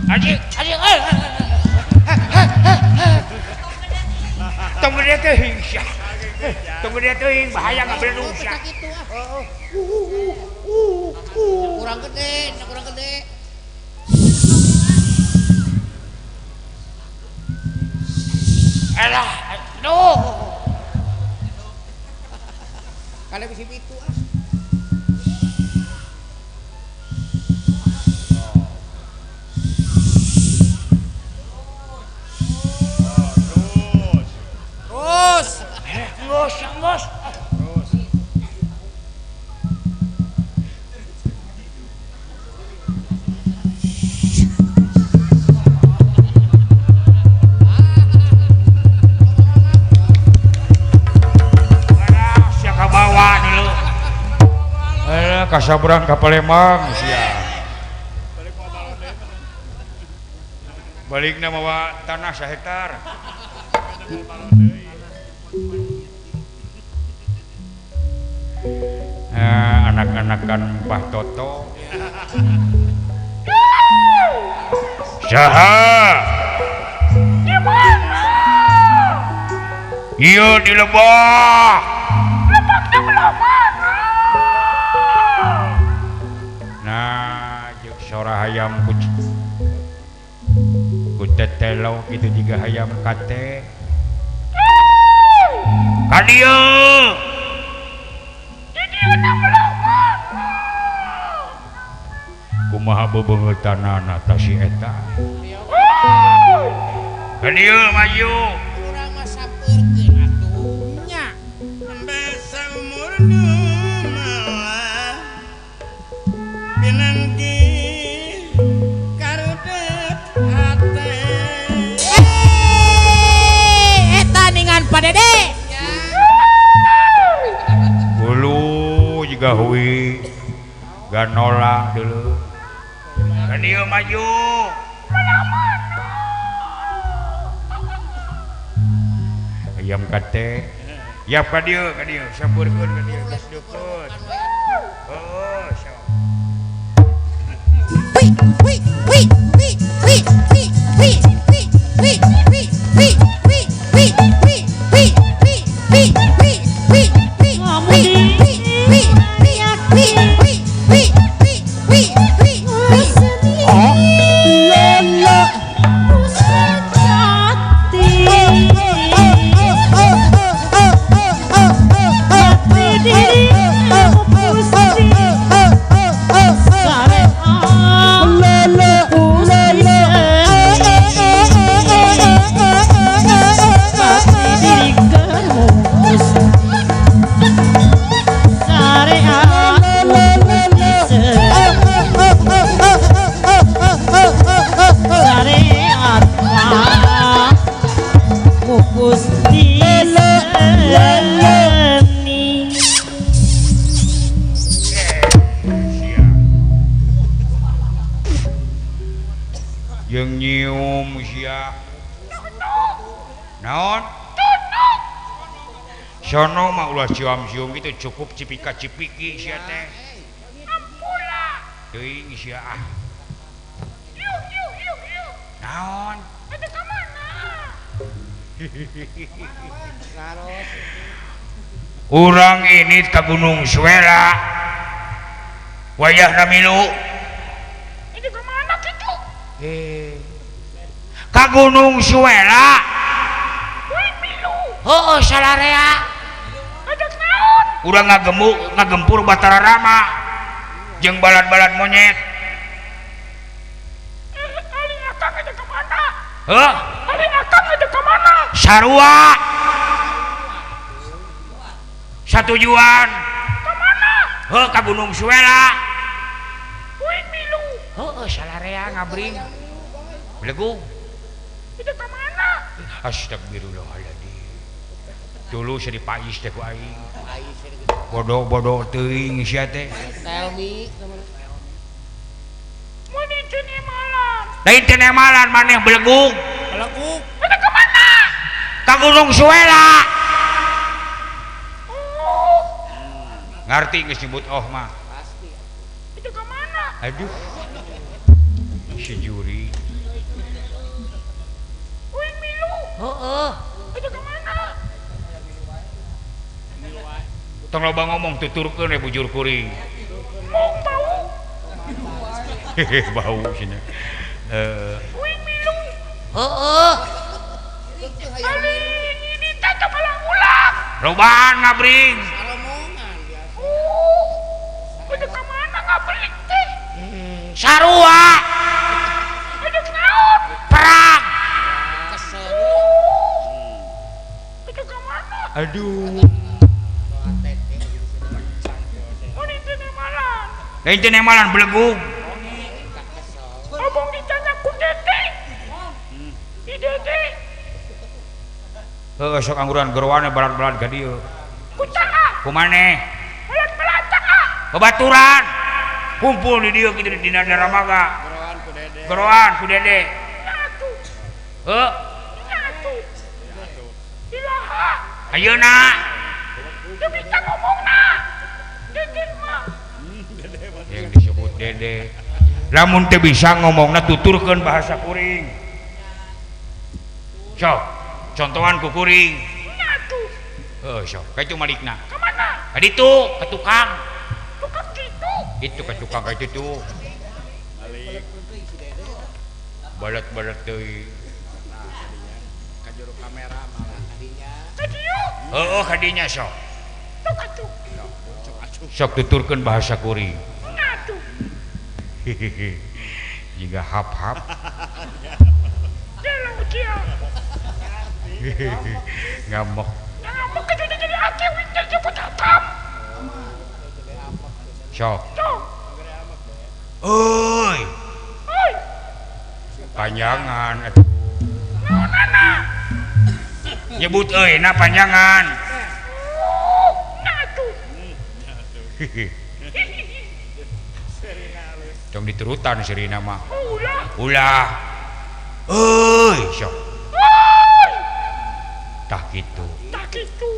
Anjing, tunggu dia teuing sia. Tunggu dia teuing bahaya ngabelung sia. Kurang gede. Alah, aduh. Kali bisi itu Ngos. Siapa bawa dulu? Kasabrang ka Palembang sia. Balikna mawa tanah 1 hektar. Anak-anakan Mbah Toto saha di mana? Iya di Lebak. Lebaknya belah mana? Nah, jeung sora hayam ku tetelo kitu juga hayam kate ka dieu. Kumaha bebeungetanana ta si eta. Ka dieu maju. urang mah sampeurkeun atuh nya. Basa umurna malah pinangki karudet hate. Eta ningan Padede. Ulu juga hui ganola dulu. Ka dieu maju. Ayam kate. Yap ka dieu, sampurkeun ka dieu, geus deukeut. Oh, sok. Jeung nyium sia. Naon? Sono mah ulah cium-cium gitu cukup cipika-cipiki sia teh. Ampula. Teuing sia ah. Naon? Eta ka mana? Urang ini ka Gunung Suela. Wayahna milu. Itu ka mana kitu? Ka Gunung Suela. Wih milu. Heueuh salarea. Ajak naon? Urang ngagempur Batara Rama jeung balad-balad monyet. Ali akang aja ka mana? Heuh? Ali akang aja ka mana? Sarua. Satujuan. Ka mana? Heuh ka Gunung Suela. Wih milu. Heueuh salarea ngabring. Belegung. Itu ka mana? Astagfirullahaladzim. Dulu seri pais teh ku aing. Bodoh-bodoh teuing sia teh. Telmi. Mun teu nemalan. Lain teu nemalan maneh belegung. Belegung. Itu ka mana? Ka Gunung Suela. Ngarti geus nyebut oh mah. Pasti. Itu ka mana? Aduh. Si juri. Heeh. Itu kemana? Tong loba ngomong tuturkeun we bujur kuring. Mau bau. Hehe bau cenah. Uing minum. Heeh. Ali ini tata palang ulang. Lobaan ngabring. Salomongan biasa. Itu kemana ngabring teh? Sarua. Itu naon? Perang. Kesel. Itu kemana? Aduh. Lain teh nemalan belegug. Abang ditanya ku Dede. Di Dede. Heuh sok angguran gerowane balat-balat ka dieu. Ku caha? Ku maneh? Balat-balat caha? Babaturan. Kumpul di dieu kitu di Daramaga. Geroan ku Dede. Nyatu. Heuh. Nyatu. Ilaha. Ayeuna. Teu bisa ngomongna. Dede mah. Yang disebut Dede. Lamun teu bisa ngomongna tuturkeun bahasa kuring. Sok, contohan ku kuring. Nyatu. Sok, ka itu malikna. Ka mana? Ka ditu, ka tukang. Tukang ditu. Itu ka tukang ka ditu. Malik. Balat-balat deui. Ka juru kamera malah kadinya. Ka dieu? Heeh, ka dinya sok. Tuk atuh. Sok tuturkeun bahasa kuring. Nyatu. Hehehe. Jika hap-hap. Jalan dia. Ngamuk. Ngamuk kan jadi akeh wing disebut hatam. Sok. Sok. Oi. Oi. Panjangan atuh. Naonana? Nyebut euy na panjangan. Nyatu. Cong diturutan sirina mah. Ulah. Euy, sok. Euy. Tah kitu. Tah kitu.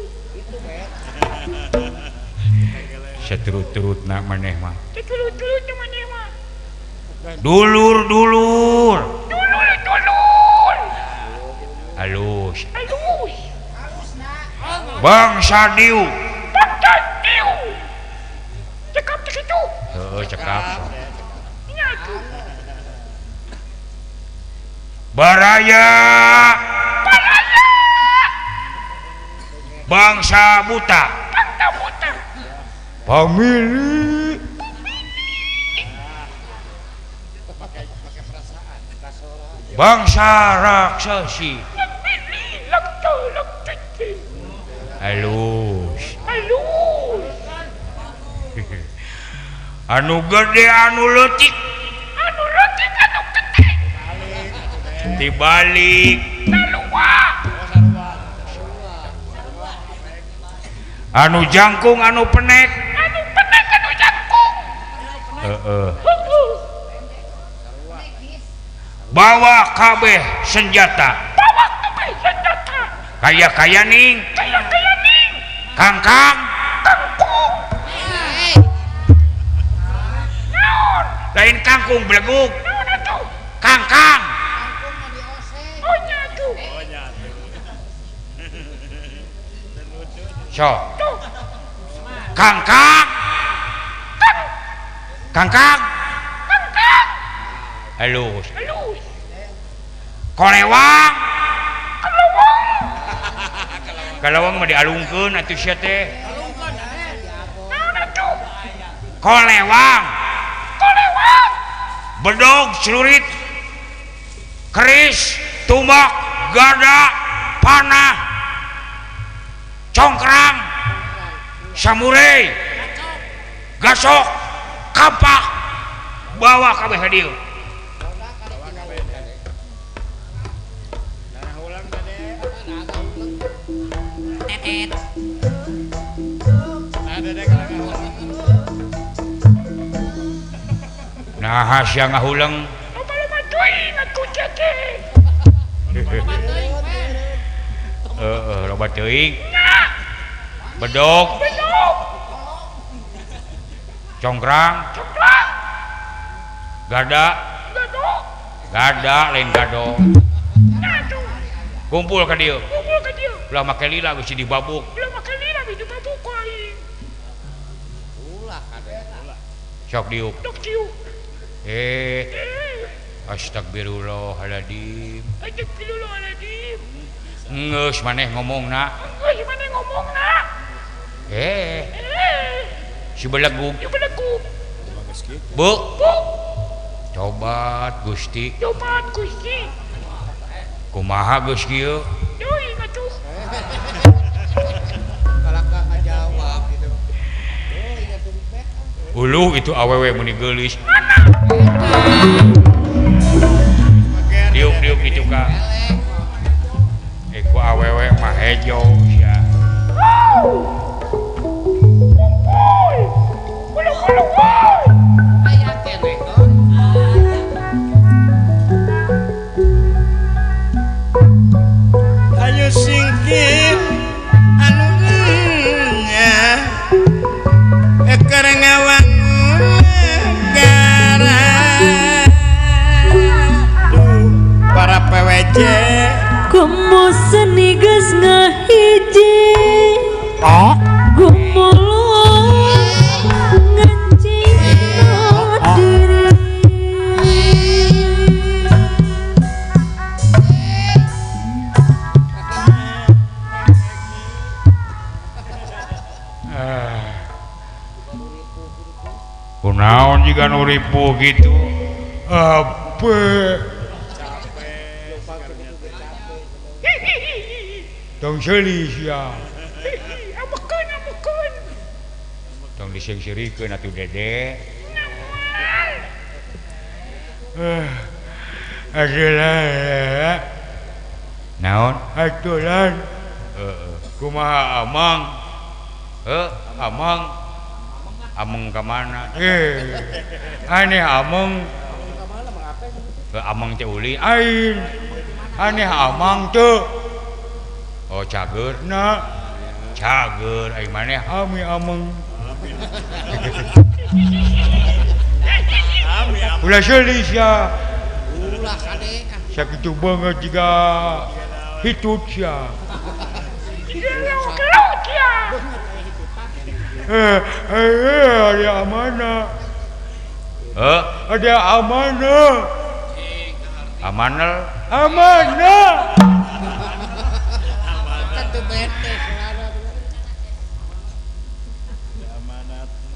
Saturut-turutna maneh mah. Saturut-turutna maneh mah. Dulur. Dulur. Halus. Bangsa diu. Cekap di situ. Heeh, cekap. Nyatu. Baraya. Bangsa buta. Pamili. Bangsa raksasi. Halus. Anu gede anu leutik. Anu gede. Dibalik. Anu jangkung anu penek. Anu jangkung. Heeh. Bawa kabeh senjata. Kaya ning. Kangkang. Lain kangkung beleguk. Kangkang. Oh nyatu. So. Kangkang. Halus. Kolewang. Kalawang mah dialungkeun atuh sia teh. Kolewang. Bedog, celurit, keris, tumbak, gada, panah, congkrang, samurai, gasok, kapak, bawa kabeh hadieu. Tetet. Nah, hasya ngahulang. Loba teuing. Bedog. Congkrang. Gada lain gado. kumpul ka dieu Kumpul ka dieu. ulah make lila geus dibabuk Ulah make lila di mabuk ku aing. Ulah kade. sok diuk Dok ciu. Astagfirullahaladzim Ajak Astagfirullahaladzim. geus maneh ngomongna Geus mana ngomongna? si belegug Ya beleguk. bu cobat Gusti Coba Gusti. kumaha geus kieu Yoi ngatuh. Kalau enggak jawab gitu. uluh itu awewe meni geulis diuk itu ka ku awewe mah hejo sia Aya keneh don. Ayo singkir anu nya keur ngawangun negara para PWJ Kamu seni geus ngahiji Gumulu ngancing diri kunaon jika nu ripuh gitu apa tong seulis ya Amukeun. tong dising-sirikeun atuh dede adalah naon aturan kumaha amang amang ka mana aneh amang amang teh uli ain aneh amang teu oh cageurna cager aing maneh ami amang ulah seulis ya ulah kade. sakitu banget juga hitut ya Laut ya. ada amanah ada amanah amanah Tentu bete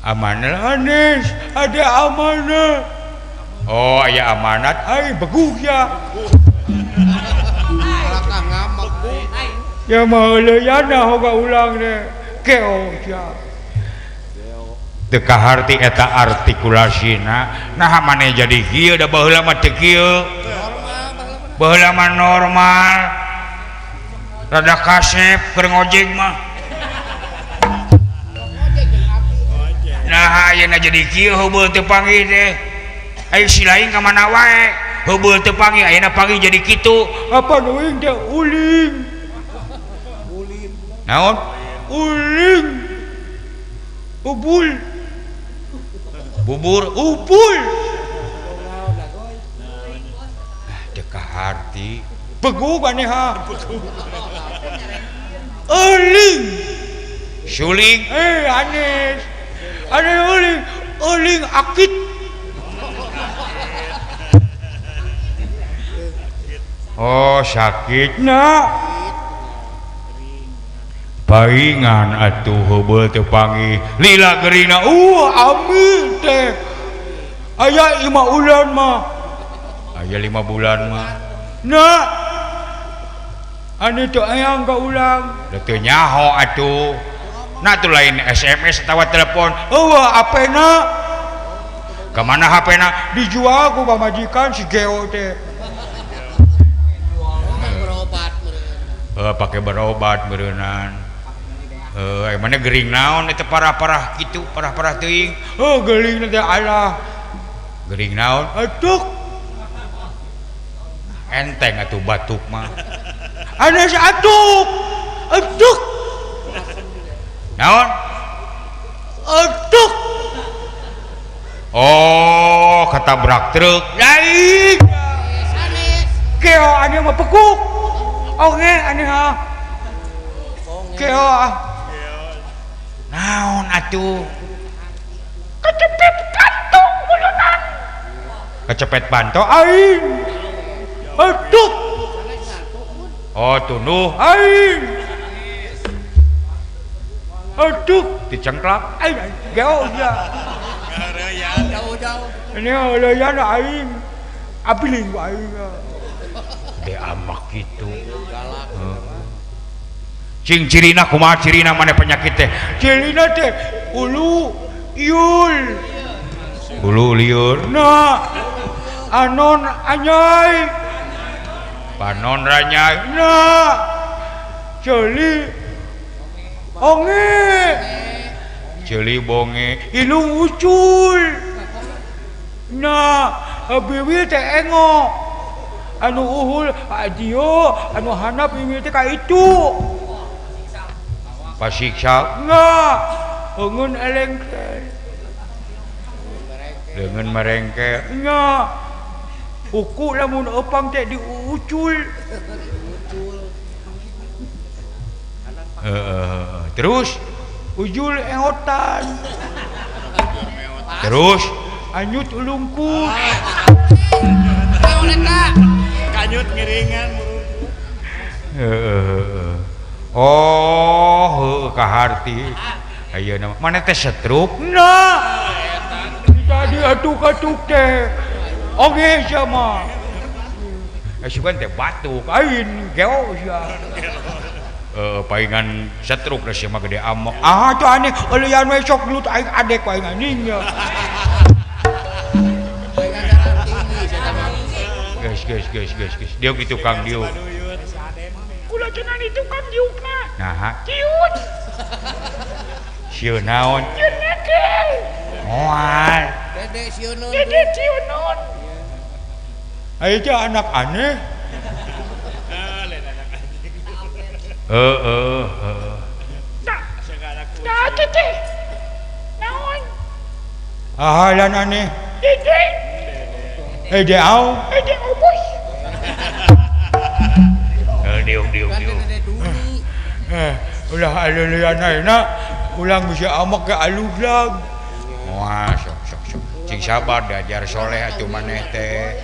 amanah Anis ada amanah oh aya amanat ai begug ya Alangkah ngamak bu. ya mah leuyana hoga ulang deh keo ya teu kaharti eta artikulasina nah maneh jadi kieu da baheula mah teu kieu baheula mah normal rada kasep keur ngojek mah nah ayeuna jadi kieu heubeul teu panggih deh ayo si lain ka mana wae heubeul teu panggih ayeuna panggih jadi kitu apa nuing teh uling naon uling ubul bubur upul dekah arti pegu maneha uling suling Anis ada uling akit oh sakitna paingan atuh heubeul teu panggih lila geuringna amin teh aya 5 bulan mah aya 5 bulan mah nah anu teu hayang ka ulang teu nyaho atuh nah teu lain SMS atawa telepon apena kemana HP-na dijual ku pamajikan si Geo teh Berobat meureun. pakai berobat beureunan mana gering naon itu parah-parah gitu parah-parah teuing geuling teh Allah gering naon atuk enteng atuh batuk mah ada atuk naon atuk oh ketabrak truk lain Sanes. keo anu mah pekuk Oke aneh ha. Keo ah. Naon atuh? Kecepet kantung bulunan. Kecepet banto aing. Aduh. Oh tunduh aing. Aduh, dicengklak. Aing geo ya. Ngarayan jauh-jauh. Ini olayan aing. Abiling aing. Dia amak gitu. Cing cirina kumaha cirina mana penyakit teh? Cirina teh ulu iul. Ulu liur. Nah, anon anyai. Panon ranyai. Nah, celi onge. Celi bonge. Ilung ucul. Nah, bibi teh engo. Anu uhul adio, anu handap bibi teh ka itu. Pasiksa enggak engun elengkel dengan merengkel enggak uku lamun opang teh diucul terus ujul engotan terus anyut ulungkul Kanyut ngiringan. Oh, kaharti. Ayo nama mana teh setruk? Nah, tadi atuk-atuk teh. Oke sama. Asukan teh batuk, kain geo sia. Paingan setruk rasa mah gede amok. Ah, tuh aneh, eulian we sok gelut aing adek paingan ninja. Guys. Dia gitu Kang Diuk. Kula cenah itu Kang Diukna. Nah, ciut. Sieun naon? Sieun nekel. Moal. Dede sieuneun. Dede ciunon. Aya teh anak aneh. Nah, teh. Naon? Ahalan aneh. Dede. Dede au. Dede obos. Diuk. Ulah aleulean ayeuna ulang bisa amak ke aluglag. Wah, sok. Cing sabar diajar soleh atuh maneh teh.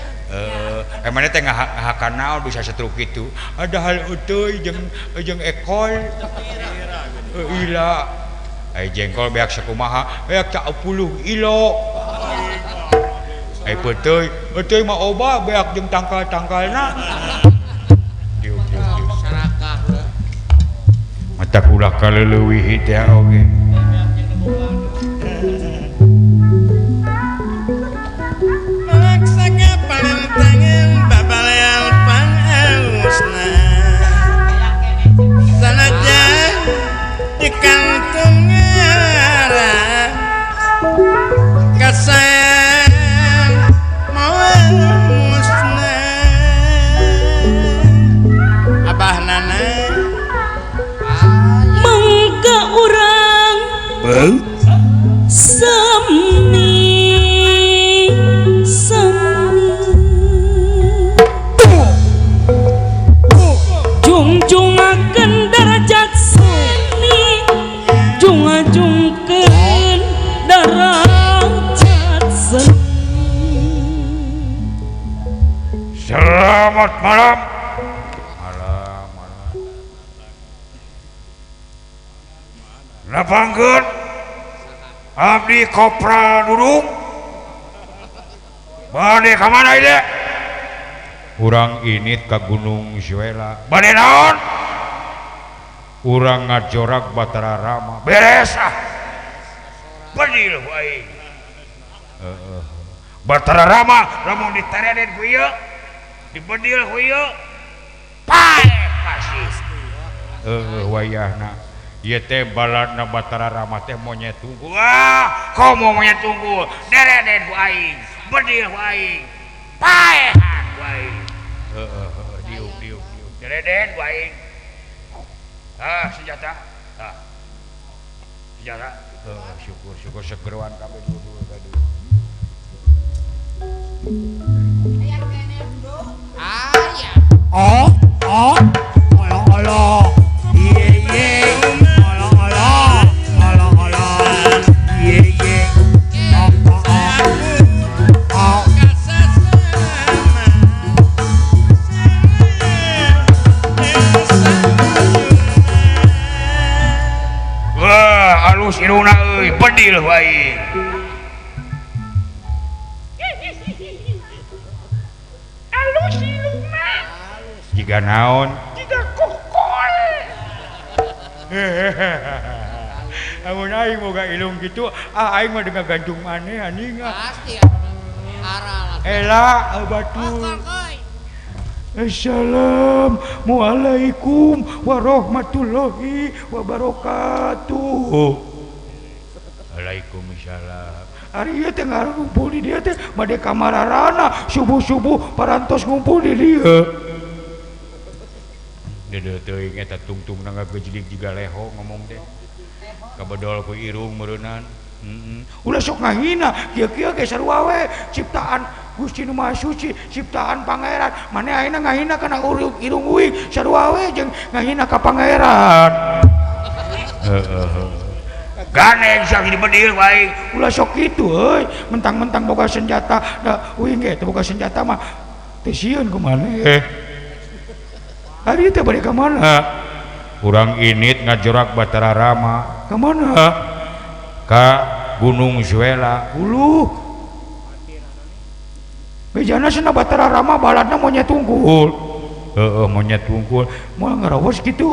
Maneh teh ngahakan naon bisa setruk kitu. Ada hal eueuy jeung ekol. Ila. Ai jengkol beak sakumaha? Beak 10 ilo. Ai beuteuy mah oba beak jeung tangkal-tangkalna. Diuk. Mata ulah kaleuwih teh oge. Maksa kapalin tangan babalean pangausna. Sanajan di kantung ngarang kasayang moal musna. Abah nana mangga urang samni jungjungakeun darajat seni jungjungkeun darajat seni. Selamat malam. Lapangkeun abdi kopra duduk. Bade ka mana ide? Urang init ka Gunung Zuela. Bade naon? Urang ngajorak Batara Rama. Beres ah. Bedil aing. Batara Rama lamun ditereden ku ieu, dibedil ku ieu. Pae kasih. Wayahna. Ieu teh baladna Batara Rama teh monyet tunggu. Ah, komo monyet tunggu. Dereden ku aing, bedil ku aing. Pae ku aing. Diuk. Dereden ku aing. Senjata. Senjata. Syukur segeruan kabeh dulu tadi. Ayah. Oh. halus irungna euy bedil wae Halus ilungna. jika naon Jika kokol. amun aing boga ilung gitu aing mah dengan gantung maneh anjing Pasti arah. ela batul Koy. Assalamualaikum warahmatullahi wabarakatuh. Waalaikumsalam. Ari ieu teh ngumpul di dieu teh bade kamararana subuh-subuh parantos ngumpul di dieu. Deudeuh teuing eta tungtungna ngagejlik jiga leho ngomong teh. Kabedol ku irung meureunan. Ulah sok ngahina kieu-kieu ge sarua we ciptaan Gusti Nu Maha Suci, ciptaan pangeran. Mane ayeuna ngahina kana irung uing sarua we jeung ngahina ka pangeran. Ganeng sak di bedil wae. Ulah sok kitu euy, mentang-mentang boga senjata, da uing ge teu boga senjata mah teu sieun ku maneh. Ari teh bade ka mana? Urang init ngajorak Batara Rama. Ka mana? Ka Gunung Zuela. Uluh. Bejana cenah Batara Rama baladna monyet tungkul. Heeh, monyet tungkul. Moal ngaraos kitu.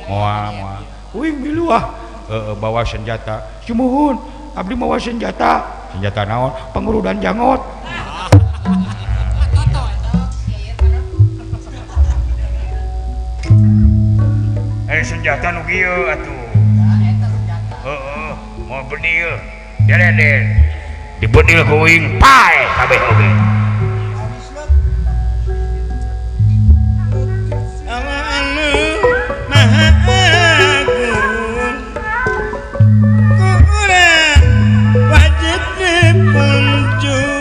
Moal. Uing milu ah. Heeh, bawa senjata. Sumuhun, abdi mawa senjata. Senjata naon? Pengurudan jangot. Senjata nu kieu atuh. Heeh, mau bedil. Dede. Dibedil ku uing pae kabeh oge. Allah anu maha agung kurang wajib dipunjung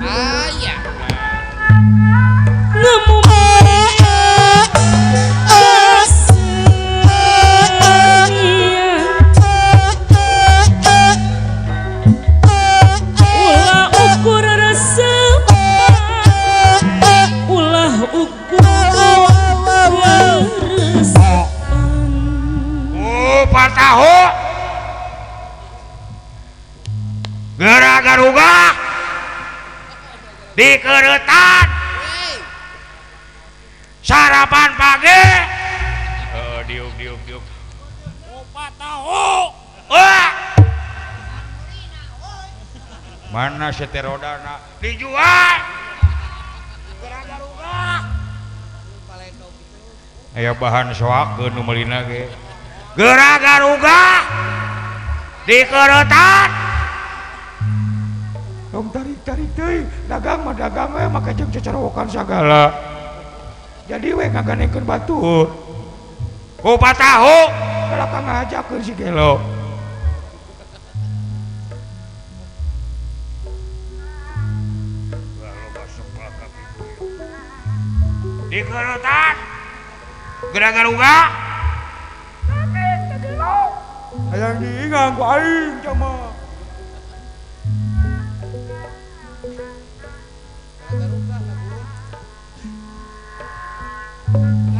Ayah. Ngemu ulah ukur resep ulah ukur resepan Pataho gara-garuga dikeretan sarapan pagi diuk Pataho. mana seterodana dijual aya bahan soak ke numelina ge gara-garuga dikeretan dong tarik teuing dagang mah dagang we make jeung cecerowokan sagala jadi we ngaganekeun batur ku patahu kalaka ngajakeun si gelo dikeretan gara-garuga hayang diingang ku aing jama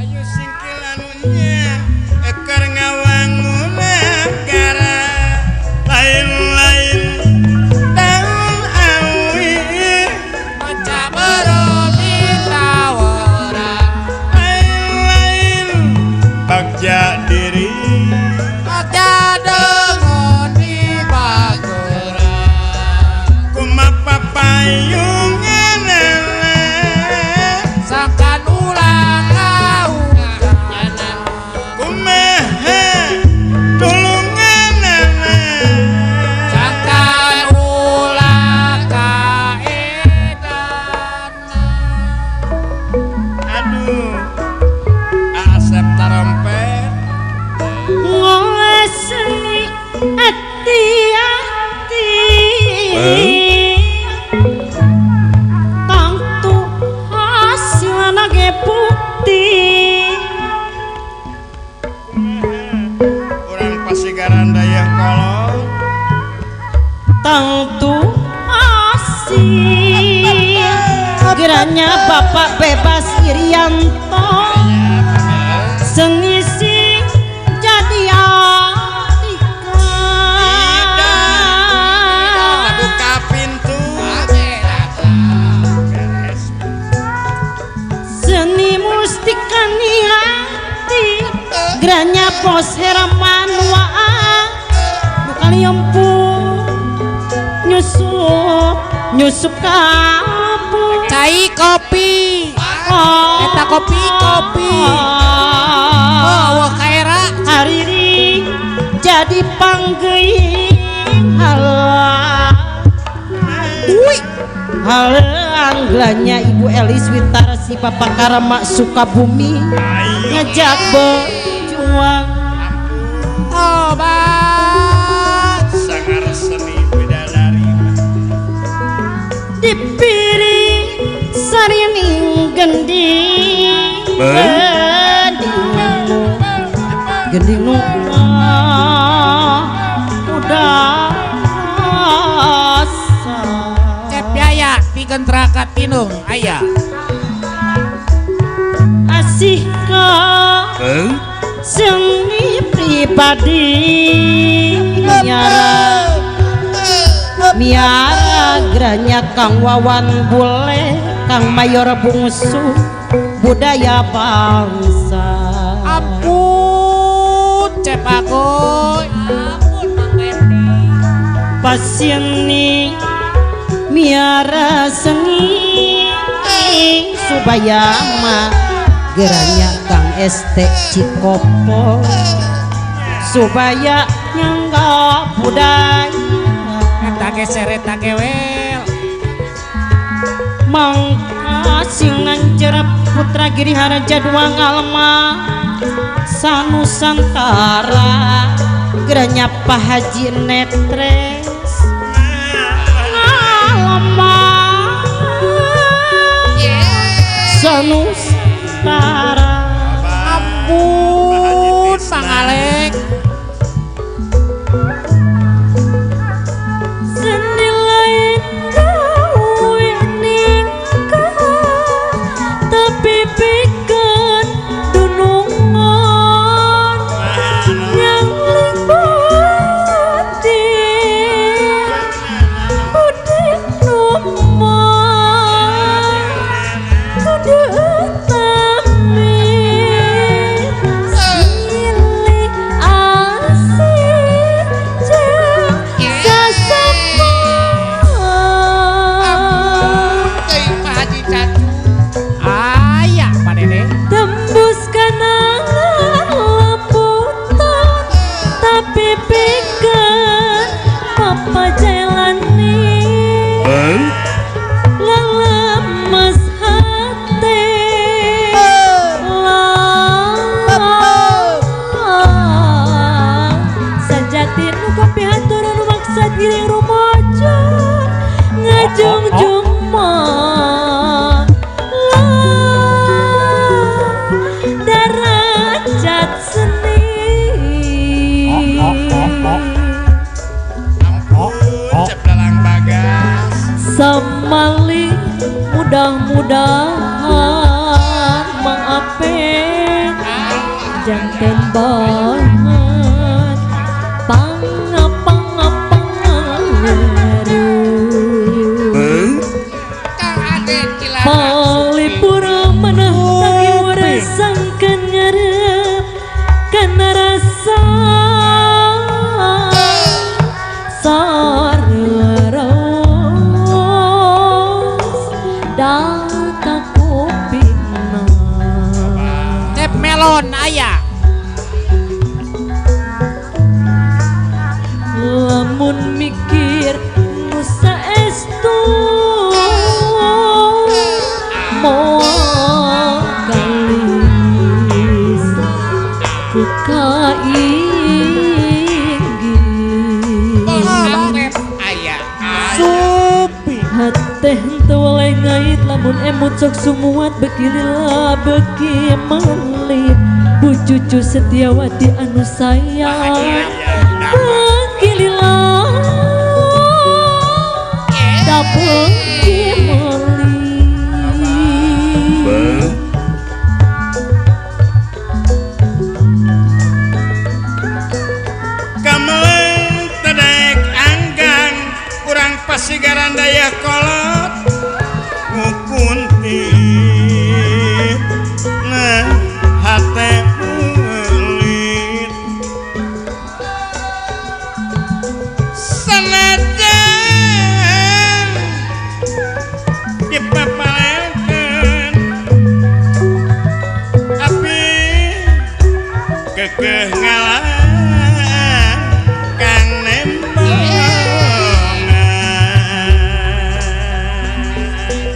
ayo singkil anunya ekar ngawangun negara lain-lain daun awi Maca beroli tawara. lain-lain bagja diri Aja dengan di bagora. kumak papayung Sangkan ulang kaujanan. kumaha tulungan Sangkan ulang kaedan. aduh asap tarompet ngoleseni hati-hati tangtu hasilna ge putih orang pasigaran dayah kolot tangtu hasil geranya Bapak Bebas Irianto sengisi Granya bos Herman waang kali empuk nyusup kampung cai kopi eta kopi oh kaera hariri jadi panggeing halang glanya Ibu Elis Witarsi Papa Karama Sukabumi ngejak berjuang obat sangar seni bidadari dipiring sarining gending gending udah rasa cep yaya pigentraka tinung aya asih ka seni pribadi miara granya Kang Wawan Bule Kang Mayor Bungsu budaya bangsa ampun cep agoy ampun Mang Rendi pasien nih miara seni supaya mah geranya Kang ST Cikopo supaya nyangga budaya eta geser eta gewel mangkasing nancerap putra Giri Haraja dua ngalma sanusantara geranya Pak Haji Netres ngalma sanusantara ampun Mang Alek Samali mudah-mudahan maafin janten banget palipura menang tangi waresangkan ngarep karena rasa melon aya lamun mikir nusa estu moal kalis kukainggih aya supi hateh teu ngait lamun emut sok sumuat bekilila beki malit Bu Cucu Setiawati anu sayang bekilila dapur malit kameleng tedek anggang urang pasigaran daya kolot ngukunti nah hate meuli gegeh ngalang kang nembongan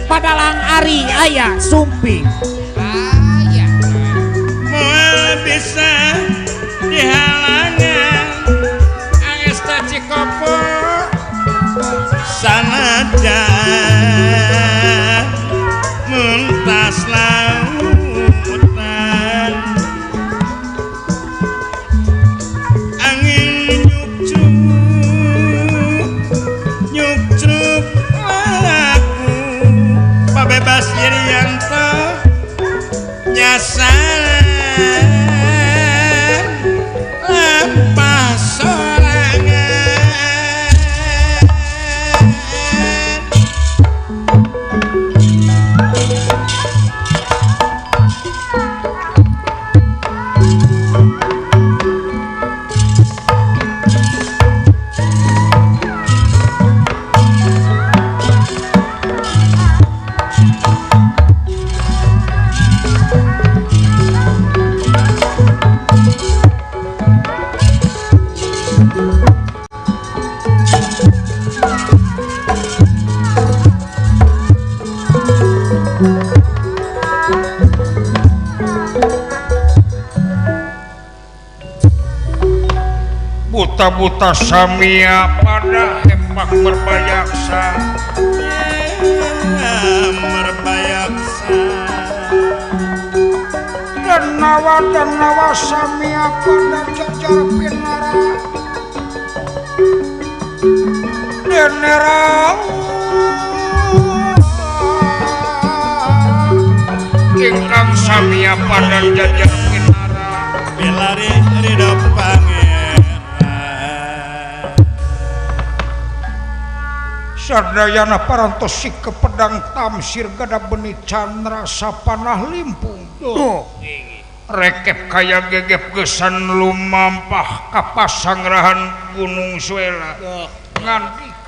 Padalang ari aya sumping. moal bisa dihalangan angesta Cikopo sanajan muntas lautan angin nyukcuk laku pabebas Irianto nyasar lampah sorangan buta-buta samia pada hepak berbayaksa merbayaksa dan nawa samia pada jajar pinara denera ingkang samia pada jajar pinara belari ridho pangeran sadayana parantos sike pedang tamsir gada benih candra sapanah limpung rekep kaya gegep gesan lumampah kapasanggrahan Gunung Suela ngandika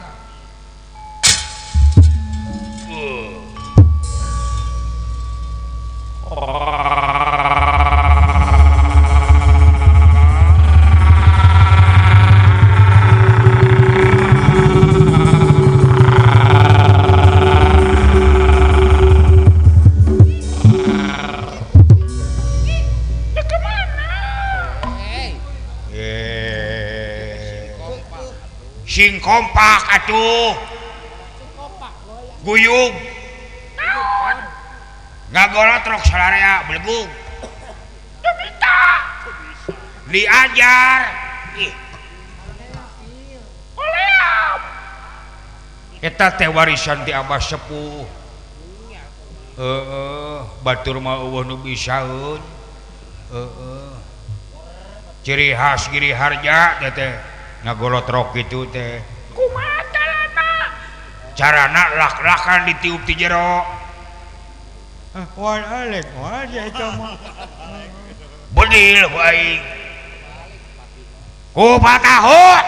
sing kompak atuh guyub ngagolot rok salarea belegu bisa diajar oleam eta teh warisan ti abah sepuh batur mah eueuh nu bisaeun ciri khas Giri Harja teh ngagolot rok itu teh kumaha carana lak-lakan ditiup ti jero wal alek wal ya eta mah bedil baik ku patahut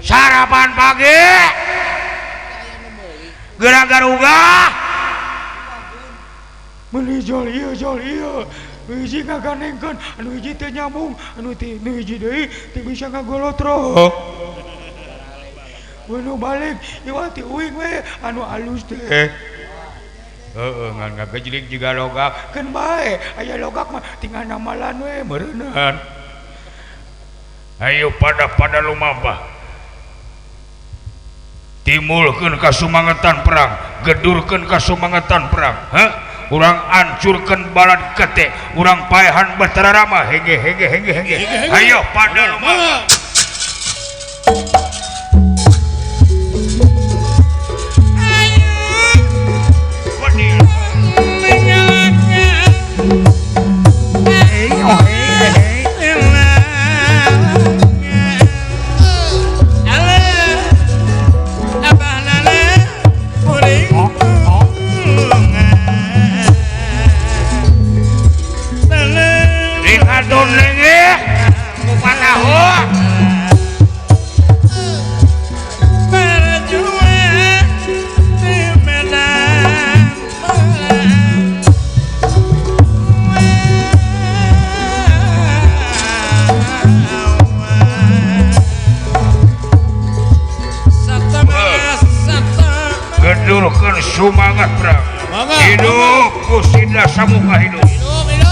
sarapan pagi gara-garuga meuli jol ieu nu hiji ngaganengkeun anu hiji teu nyambung anu hiji deui teu bisa ngagolot rok nu balik ieu ti uing we anu alus teh ngan ngagejlik jiga logak keun bae aya logak mah tinggal namalan we meureunan ayo pada lumampah timulkeun ka sumangetan perang gedurkeun ka sumangetan perang urang hancurkeun balad kete urang paehan Batara Rama hege ayo pada lumampah ngedurkeun sumangat bra. Mangga. Hidup kusida samuka hidup. Hidup, hidup.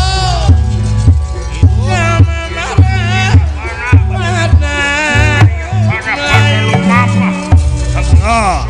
Mana lu mama. Oh.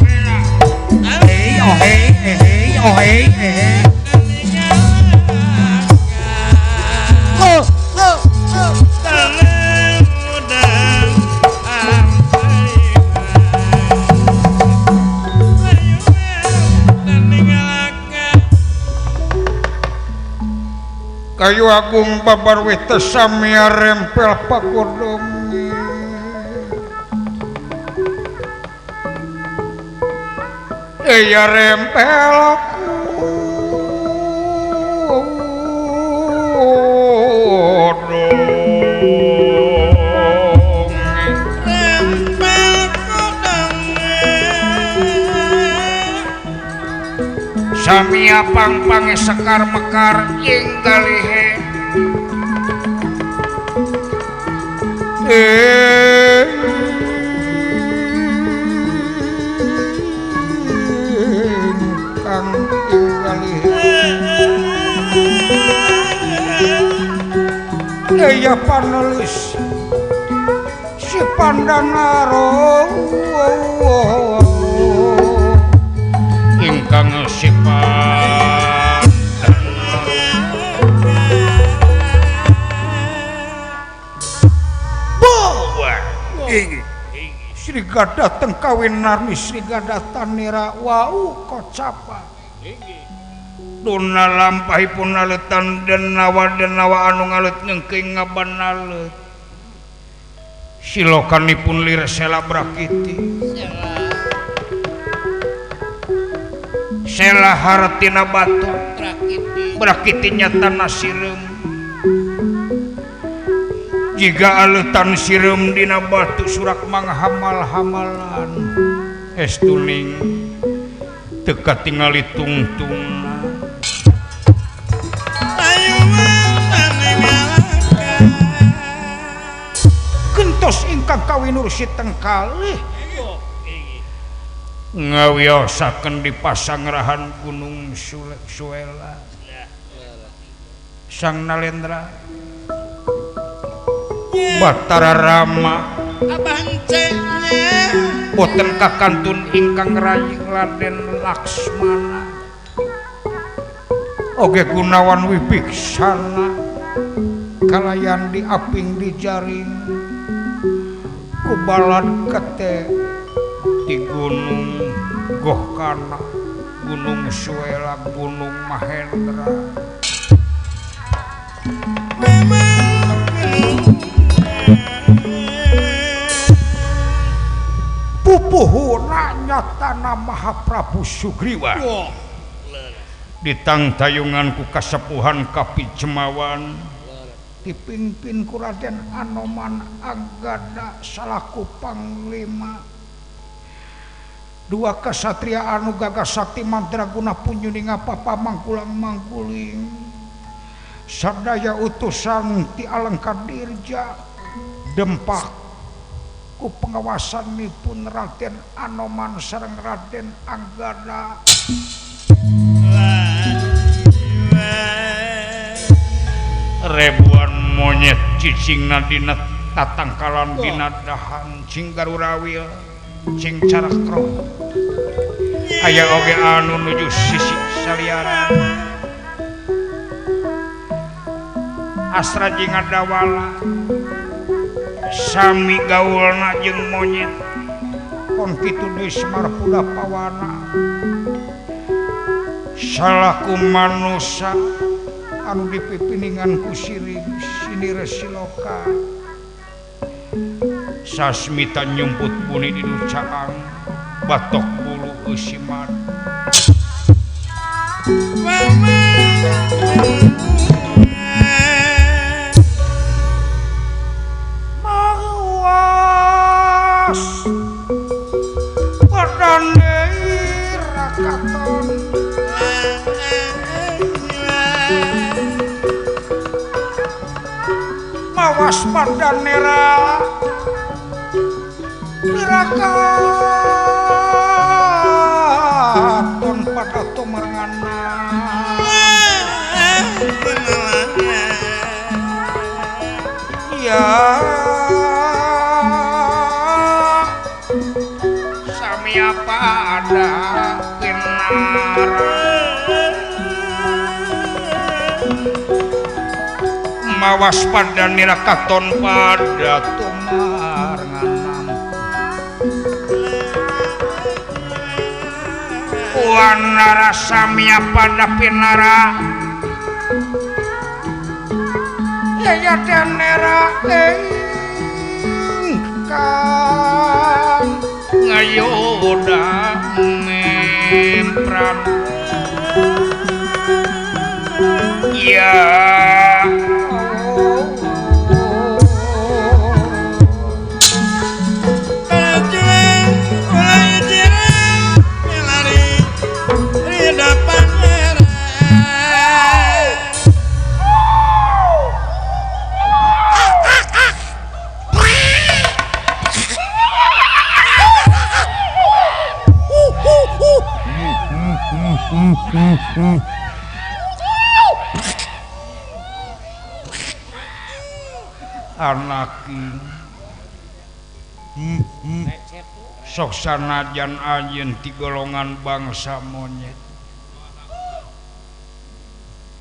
Kayu agung babar wita samia rempel pakodongi ya rempel Samia pang-pange sekar mekar ing galihe kang ing galihe ya panulis si pandanaro ingkang sifat Sri Gada teng kawin narni Sri Gada tanira wau kocapa duna lampahipun aletan denawa anu ngalut ngengking ngabanalet silokanipun lir sela brakiti sela hartina batu brakitinya tanah sirem jika aletan sirem dina batu surak manghamal-hamalan estuning teka tingali tungtungna gentos ingkang kawin ursi tengkalih ngawiosaken di pasangrahan Gunung Suela Sang Nalendra Batara Rama boten kakantun ingkang raying Raden Laksmana oge Gunawan Wibiksana kalayan diaping dijaring kubalan kete di Gunung Gohkana Gunung Suela Gunung Mahendra pupuhuna nyatana Mahaprabu Sugriwa ditang tayungan ku kasepuhan Kapijemawan dipimpin ku Raden Anoman Anggada salaku panglima dua kesatria anu gagas sakti mandraguna punyuning apa mangkulang mangkuling sadaya utusan ti Alengka Dirja dempak ku pengawasanipun Raden Anoman sareng Raden Anggada ribuan monyet cicingna dina tatangkalan dina dahan cing garurawil cing carakro aya oge anu nuju sisi saliaran asra jeung ngadawala sami gaulna jeung monyet pon kitu deui Semar Pudapawana salaku manusia anu dipipiningan ku Siring Sinira Siloka sasmita nyumput buni di Caang batok bulu usiman mawas padane rakaton mawas padanera neraka tumangana ya sami apa ada pinar mawas pada nira katon pada tumar nganam wanara samia pada pinara ya denera engkang ngayoda mempran ya anaki sok sanajan ayeun ti golongan bangsa monyet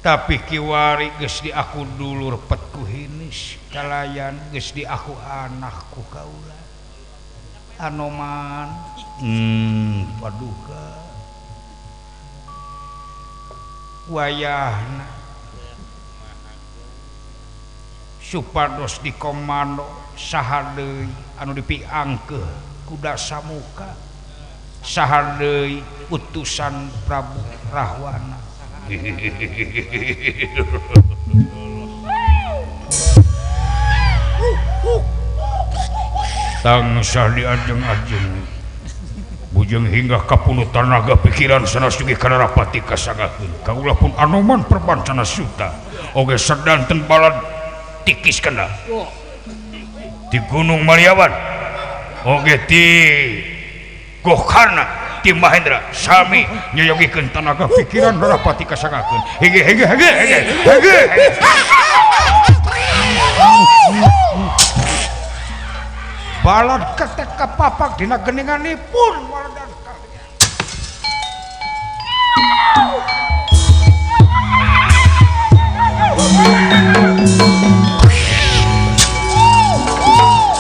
tapi kiwari geus di aku dulur petku hinis kalayan geus di aku anakku kaula anoman paduka wayahna supados di komando saha deui anu dipiangkeun kuda samuka saha deui utusan Prabu Rahwana tansah diajeng-ajeng bujeng hingga kapunutan naga pikiran sanasugi Kanarapati kasangakeun kaula pun anoman perbancana suta oge sedanten balad tikis kena di Gunung Mariawan oge ti Gohana ti Mahendra sami nyayogikeun tenaga pikiran Narapati kasangakeun hege balad ketek kapapak dina geninganipun waladan kalian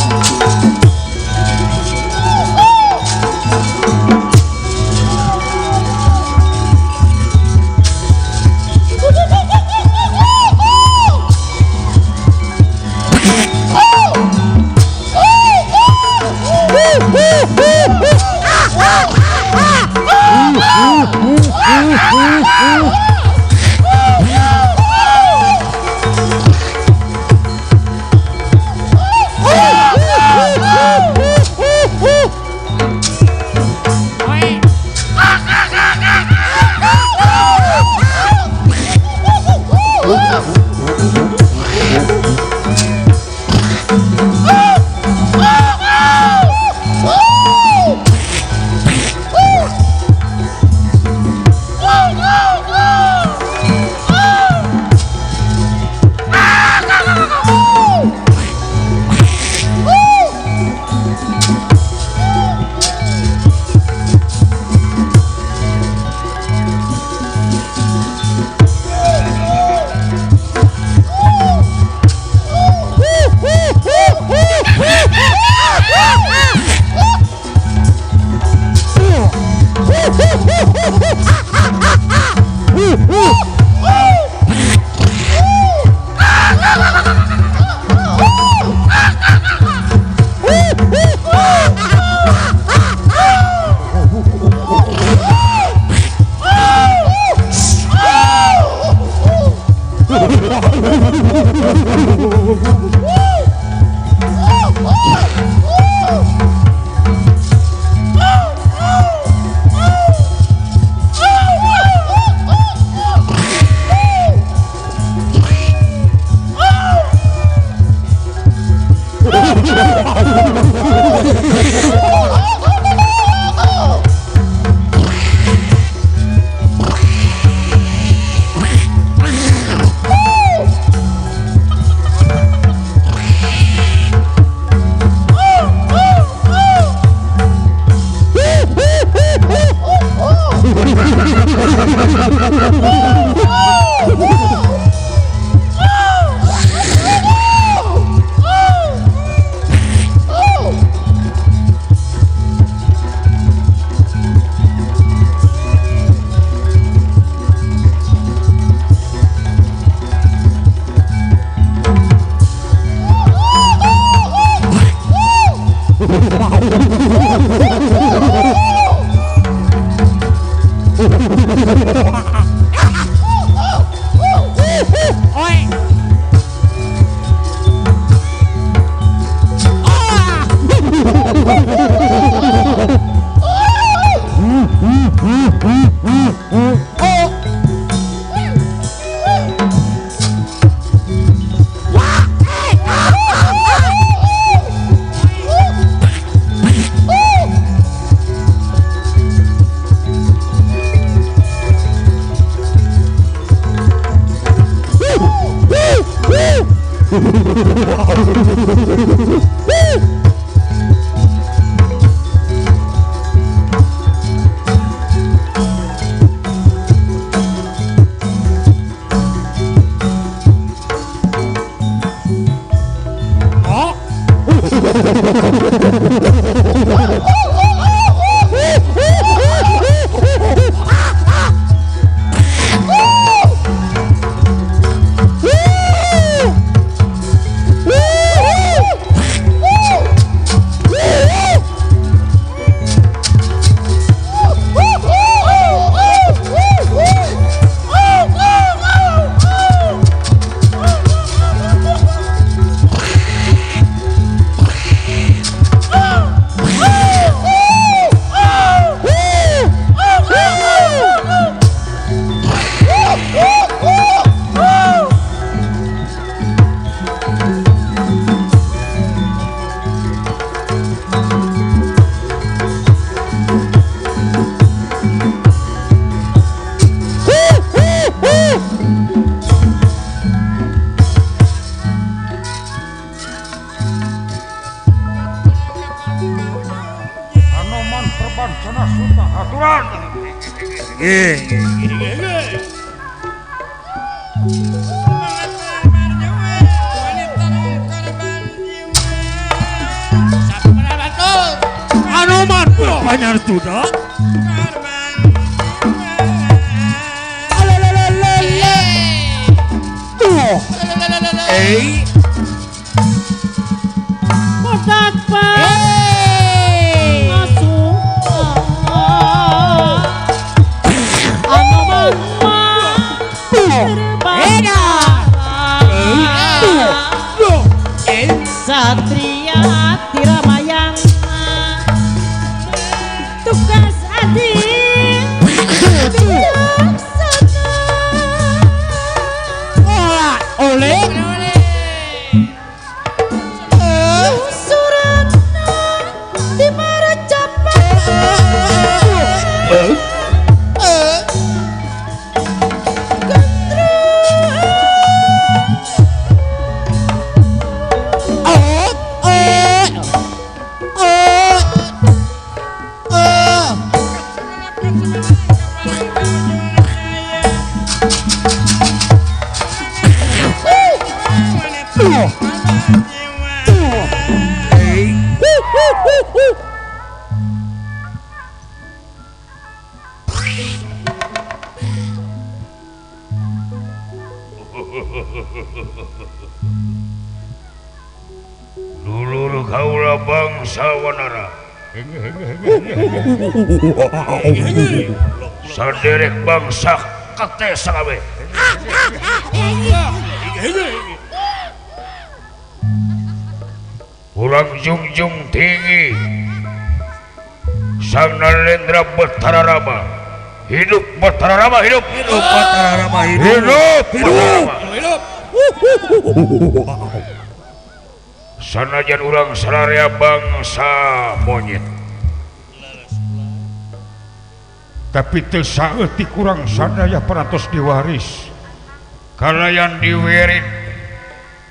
Go! Oi. Anoman perbancana suta aturan. Anoman banyak sudah. Betapa Anoman Satria Tiramayang tugas adil bijaksana Oleh suratna di Maracapan Dulur kaula bangsa Wanara. Saderek bangsa kate sakabe. Urang jungjung tinggi Sang Nalendra Batara Rama. Hidup Batara Rama, hidup. Hidup Batara Rama, hidup. Hidup. Sanajan urang sararea bangsa monyet, tapi teu saeutik kurang sadaya peratos diwaris, kalayan diwerit,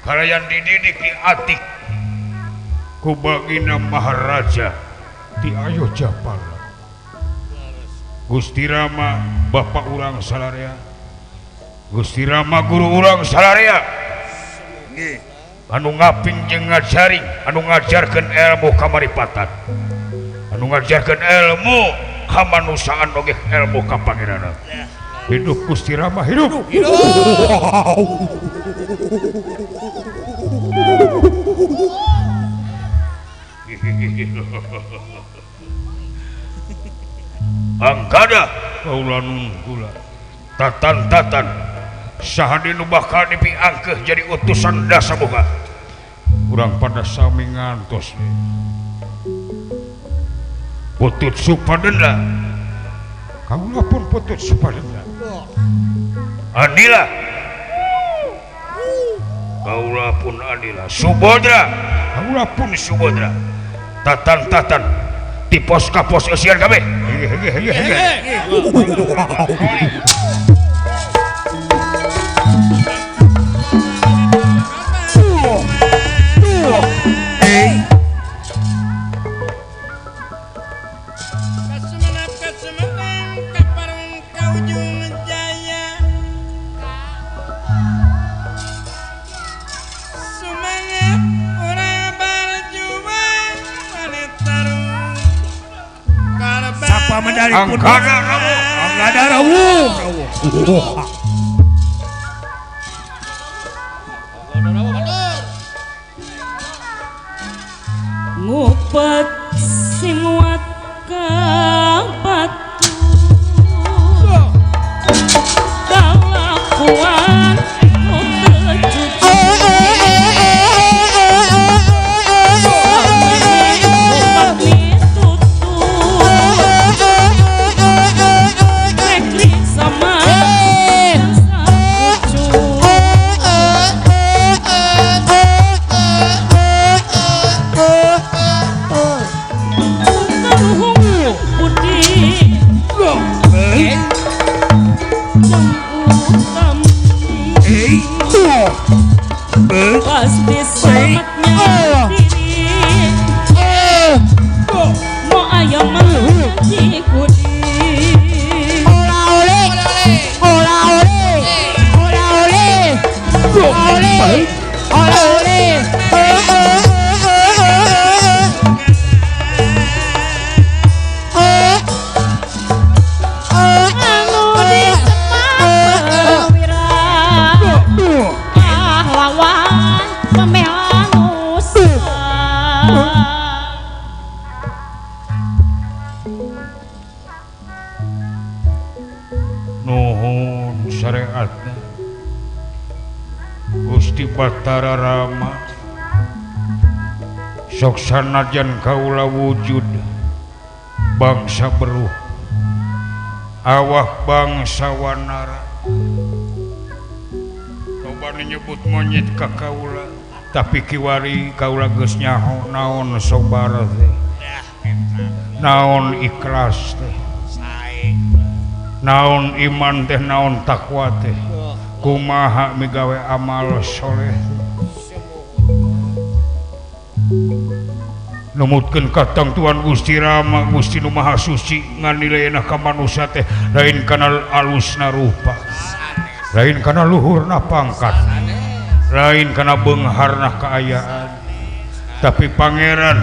kalayan dididik diatik ku bagina Maharaja ti Ayojapala. Gusti Rama bapak urang salarea, Gusti Rama guru urang salarea, anu ngaping jeung ngajaring, anu ngajarkeun ilmu kamaripatan, anu ngajarkeun ilmu kamanusaan oge ilmu ka Pangeranna. Hidup Gusti Rama, hidup. Angkada kaula nunggula tatan-tatan sahadi nu bakal dipiangkeuh jadi utusan Dasamuka urang pada sami ngantos Putut Supadenda kaula pun Putut Supadenda Adila kaula pun Adila Subodra kaula pun Subodra tatan-tatan di pos ka pos eusian kabeh Medali Angkada Rawu. ngupet simuat ka batu kalakuan pasti selamatnya diri mau ayam mengaji kudi nuhun syariatna Gusti Batara Rama sok sanajan kaula wujud bangsa beruh awak bangsa wanara loba nyebut monyet ka kaula tapi kiwari kaula geus nyaho naon sabar teh naon ikhlas teh naon iman teh naon takwa teh kumaha migawe amal soleh numutkeun katang Tuhan Gusti Rama Gusti Nu Maha Suci nganileuna ka manusia teh lain kana alusna rupa lain kana luhurna pangkat lain kana beungharna kaayaan tapi pangeran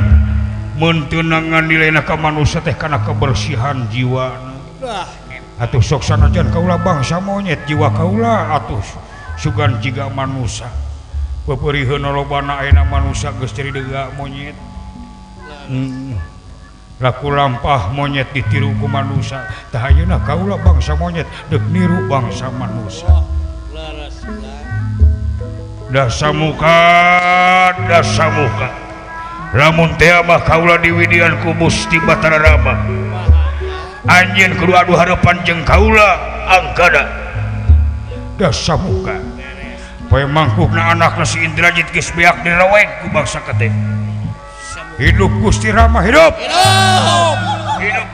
mun teu nganileuna ka manusia teh kana kebersihan jiwana atuh sok sanajan kaula bangsa monyet jiwa kaula atuh sugan jiga manusia pepeuriheun lobana ayeuna manusia geus jadi dega monyet laku lampah monyet ditiru ku manusia tah ayeuna kaula bangsa monyet deuk niru bangsa manusia Dasamuka lamun teh mah kaula diwidian ku Gusti Batara Rama anjeun kudu adu harapan jeung kaula Angkada Dasamuka poe mangkukna anakna si Indrajit geus beak direweg ku bangsa keteh hidup Gusti Rama hidup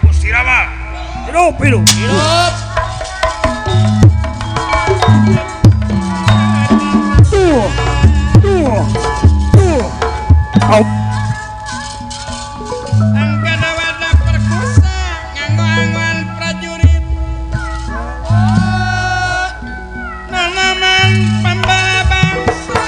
Gusti Rama hidup Angkada wada perkusa nganggo angon prajurit nanaman pembala bangsa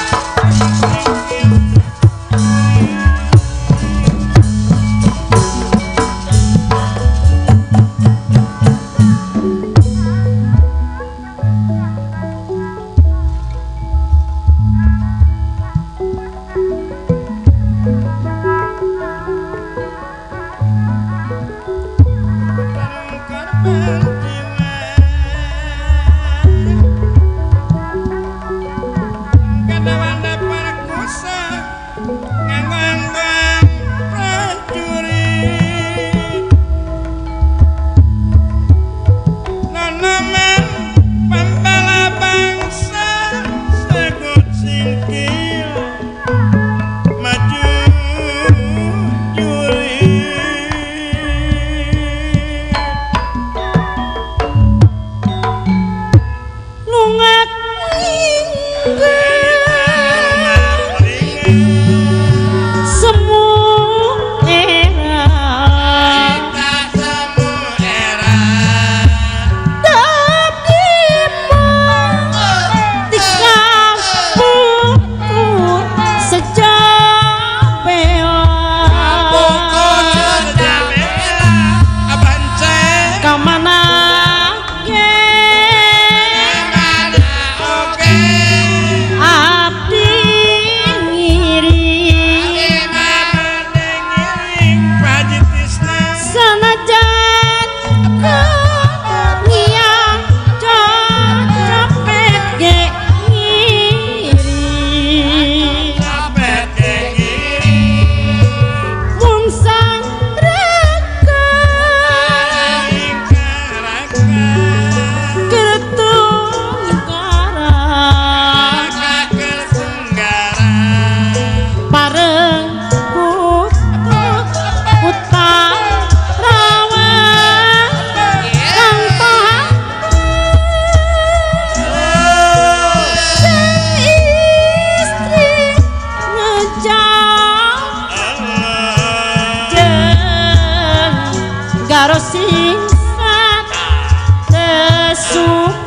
Sup